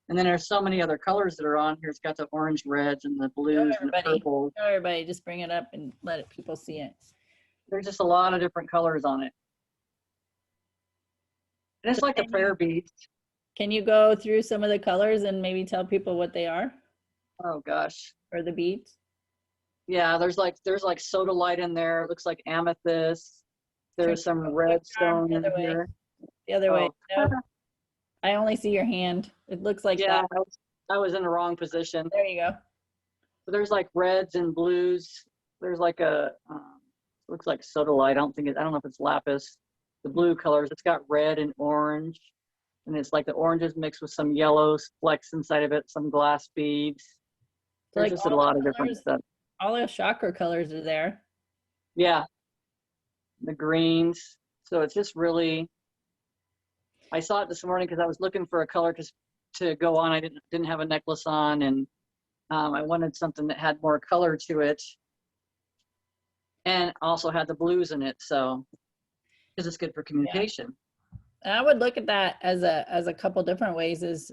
and then there's so many other colors that are on here. It's got the orange, reds, and the blues and the purples. Show everybody, just bring it up and let people see it. There's just a lot of different colors on it. And it's like the prayer beads. Can you go through some of the colors and maybe tell people what they are? Oh gosh. Or the beads? Yeah, there's like sodalite in there. It looks like amethyst. There's some red stone in here. The other way. No. I only see your hand. It looks like that. I was in the wrong position. There you go. So there's like reds and blues. There's like looks like sodalite. I don't know if it's lapis. The blue colors. It's got red and orange, and it's like the oranges mixed with some yellow flecks inside of it. Some glass beads. There's like just a lot of different stuff. All the chakra colors are there. Yeah. The greens. So it's just really. I saw it this morning because I was looking for a color to go on. I didn't have a necklace on, and I wanted something that had more color to it, and also had the blues in it. So, because it's good for communication. Yeah. I would look at that as a couple different ways. Is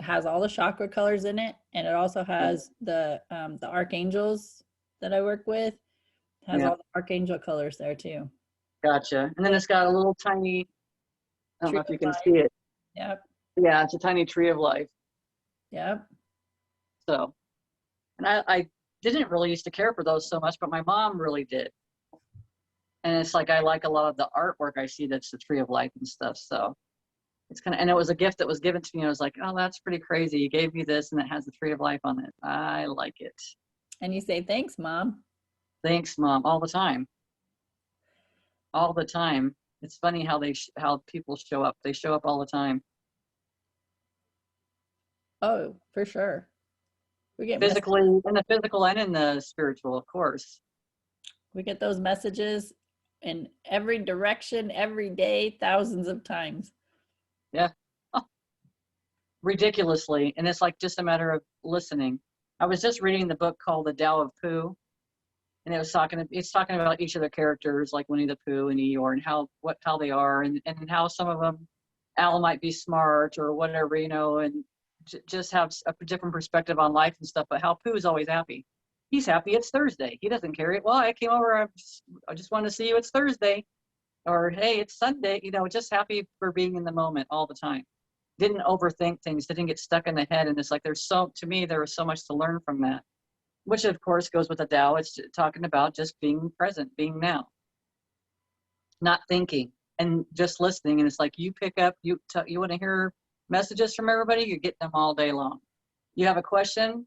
has all the chakra colors in it, and it also has the archangels that I work with. Has all the archangel colors there too. Gotcha. And then it's got a little tiny. I don't know if you can see it. Yep. Yeah, it's a tiny tree of life. Yep. So, and I didn't really used to care for those so much, but my mom really did. And it's like I like a lot of the artwork I see that's the tree of life and stuff. So it's and it was a gift that was given to me. I was like, oh, that's pretty crazy. You gave me this and it has the tree of life on it. I like it. And you say, thanks, Mom. Thanks, Mom, all the time. All the time. It's funny how how people show up. They show up all the time. Oh, for sure. We get physically, in the physical and in the spiritual, of course. We get those messages in every direction, every day, thousands of times. Yeah. Oh. Ridiculously. And it's like just a matter of listening. I was just reading the book called The Tao of Pooh. And it's talking about each of the characters, like Winnie the Pooh and Eeyore, and how they are, and how some of them, Al might be smart or whatever, and just have a different perspective on life and stuff. But how Pooh is always happy. He's happy it's Thursday. He doesn't care. Well, I came over. I just want to see you. It's Thursday. Or, hey, it's Sunday. You know, just happy for being in the moment all the time. Didn't overthink things. Didn't get stuck in the head. And it's like, to me, there was so much to learn from that, which of course goes with the Tao. It's talking about just being present, being now, not thinking and just listening. And it's like, you pick up, you want to hear messages from everybody, you get them all day long. You have a question.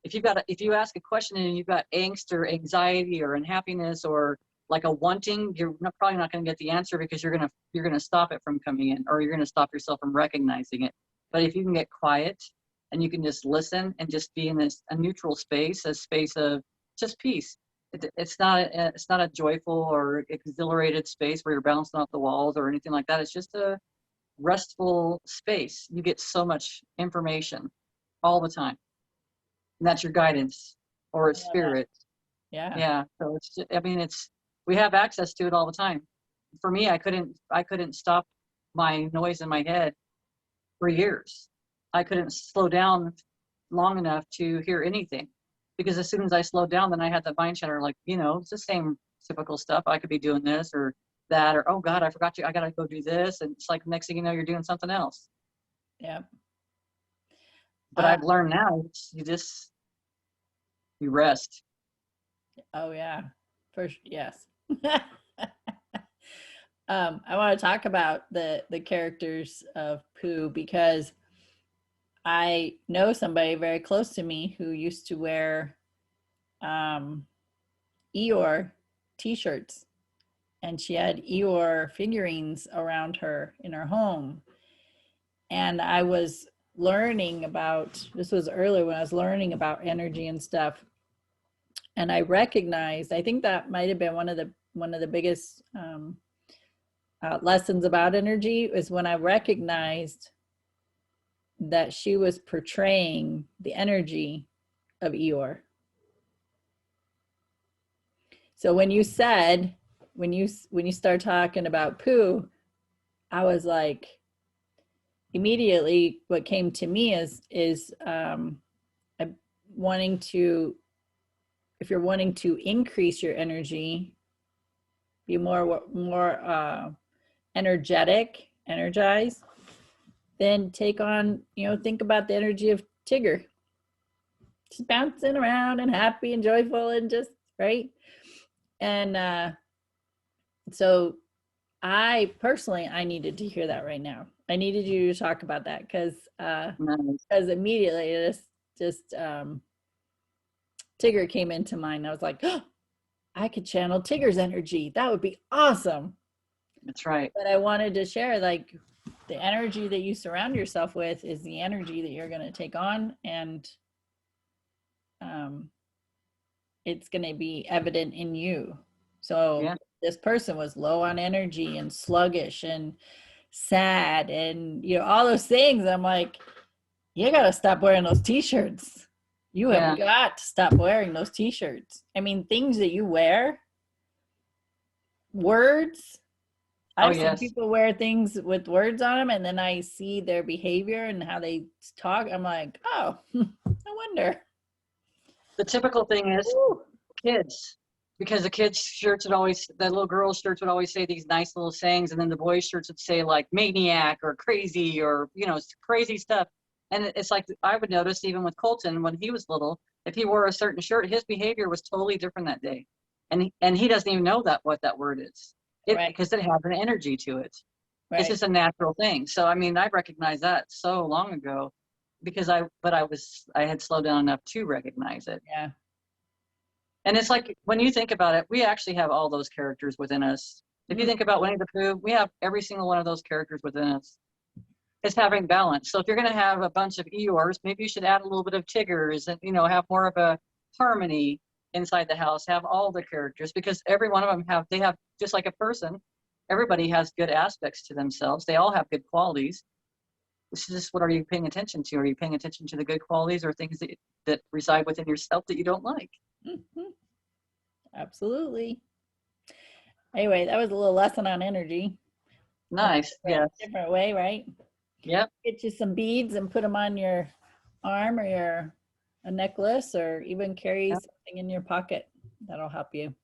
If you ask a question and you've got angst or anxiety or unhappiness or like a wanting, you're probably not going to get the answer because you're going to stop it from coming in, or you're going to stop yourself from recognizing it. But if you can get quiet and you can just listen and just be in a neutral space, a space of just peace. It's not a joyful or exhilarated space where you're bouncing off the walls or anything like that. It's just a restful space. You get so much information all the time. And that's your guidance or a spirit. Yeah. Yeah. So it's just, I mean, we have access to it all the time. For me, I couldn't stop my noise in my head for years. I couldn't slow down long enough to hear anything, because as soon as I slowed down, then I had that mind chatter, like, you know, it's the same typical stuff. I could be doing this or that, or, oh God, I forgot I got to go do this. And it's like, next thing you know, you're doing something else. Yeah. But I've learned now, you rest. Oh yeah, yes. I want to talk about the characters of Pooh, because I know somebody very close to me who used to wear Eeyore t-shirts, and she had Eeyore figurines around her in her home. And I was learning about, this was early when I was learning about energy and stuff, and I recognized, I think that might have been one of the biggest lessons about energy, is when I recognized that she was portraying the energy of Eeyore. So when you said, when you start talking about Pooh, I was like, immediately what came to me is wanting to, if you're wanting to increase your energy, be more energized, then take on, think about the energy of Tigger. She's bouncing around and happy and joyful and just, right? And so I needed to hear that right now. I needed you to talk about that because immediately it just Tigger came into mind. I was like, oh, I could channel Tigger's energy. That would be awesome. That's right. But I wanted to share, like, the energy that you surround yourself with is the energy that you're going to take on, and it's going to be evident in you. So this person was low on energy and sluggish and sad and, all those things. I'm like, you got to stop wearing those t-shirts. You have got to stop wearing those t-shirts. I mean, things that you wear, words. I've seen people wear things with words on them, and then I see their behavior and how they talk. I'm like, oh, no wonder. The typical thing is kids, because the kids' shirts would always, the little girls' shirts would always say these nice little sayings, and then the boys' shirts would say like maniac or crazy or, crazy stuff. And it's like, I would notice even with Colton when he was little, if he wore a certain shirt, his behavior was totally different that day. And he doesn't even know what that word is. Because it has an energy to it. Right. It's just a natural thing. So, I mean, I recognized that so long ago because I had slowed down enough to recognize it. Yeah. And it's like, when you think about it, we actually have all those characters within us. If you think about Winnie the Pooh, we have every single one of those characters within us. It's having balance. So if you're going to have a bunch of Eeyores, maybe you should add a little bit of Tiggers and, have more of a harmony inside the house, have all the characters, because every one of them they have, just like a person, everybody has good aspects to themselves. They all have good qualities. It's just, what are you paying attention to? Are you paying attention to the good qualities or things that reside within yourself that you don't like? Mm-hmm. Absolutely. Anyway, that was a little lesson on energy. Nice. Yeah. Different way, right? Yep. Get you some beads and put them on your arm or a necklace, or even carry Yep. something in your pocket. That'll help you.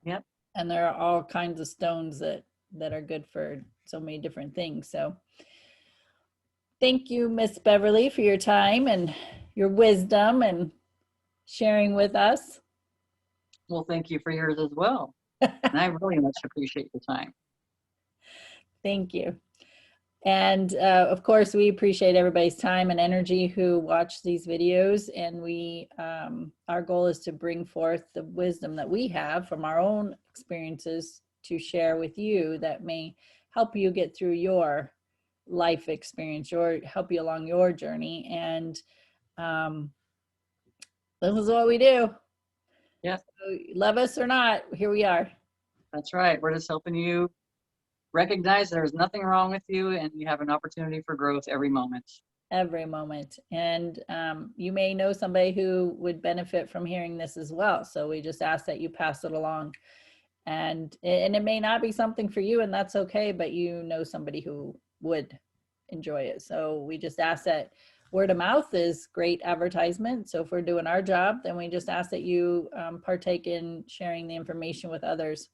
Yep. And there are all kinds of stones that are good for so many different things. So thank you, Miss Beverly, for your time and your wisdom and sharing with us. Well, thank you for yours as well. And I really much appreciate your time. Thank you. And of course, we appreciate everybody's time and energy who watch these videos. And our goal is to bring forth the wisdom that we have from our own experiences to share with you that may help you get through your life experience or help you along your journey. And this is what we do. Yeah, So, love us or not, here we are. that's right. We're just helping you recognize there's nothing wrong with you and you have an opportunity for growth every moment. Every moment. And you may know somebody who would benefit from hearing this as well. So we just ask that you pass it along. And it may not be something for you, and that's okay, but you know somebody who would enjoy it. So we just ask that word of mouth is great advertisement. So if we're doing our job, then we just ask that you partake in sharing the information with others.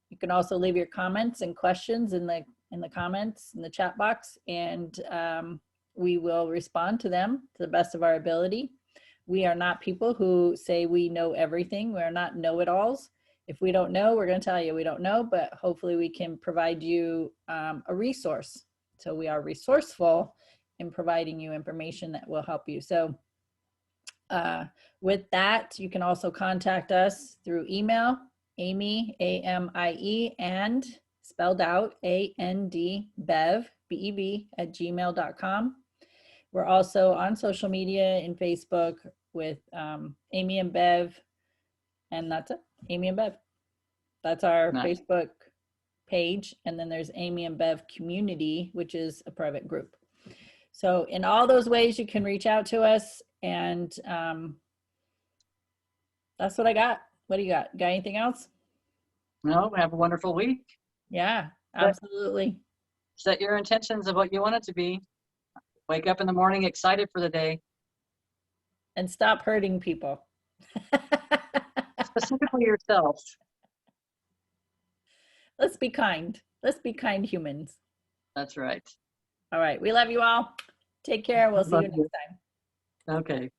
You can also leave your comments and questions in the comments in the chat box, and we will respond to them to the best of our ability. We are not people who say we know everything. We are not know-it-alls. If we don't know, we're going to tell you we don't know, but hopefully we can provide you a resource. So we are resourceful in providing you information that will help you. So with that, you can also contact us through email, Amie, A-M-I-E, and spelled out, A-N-D, Bev, B-E-V, @gmail.com. We're also on social media in Facebook with Amie and Bev, and that's it, Amie and Bev. That's our Nice. Facebook page. And then there's Amie and Bev Community, which is a private group. So in all those ways, you can reach out to us. And that's what I got. What do you got? Got anything else? No, have a wonderful week. Yeah, absolutely. Set your intentions of what you want it to be. Wake up in the morning excited for the day. And stop hurting people. Specifically yourself. Let's be kind. Let's be kind humans. That's right. All right. We love you all. Take care. We'll see you Love next you. time. Okay.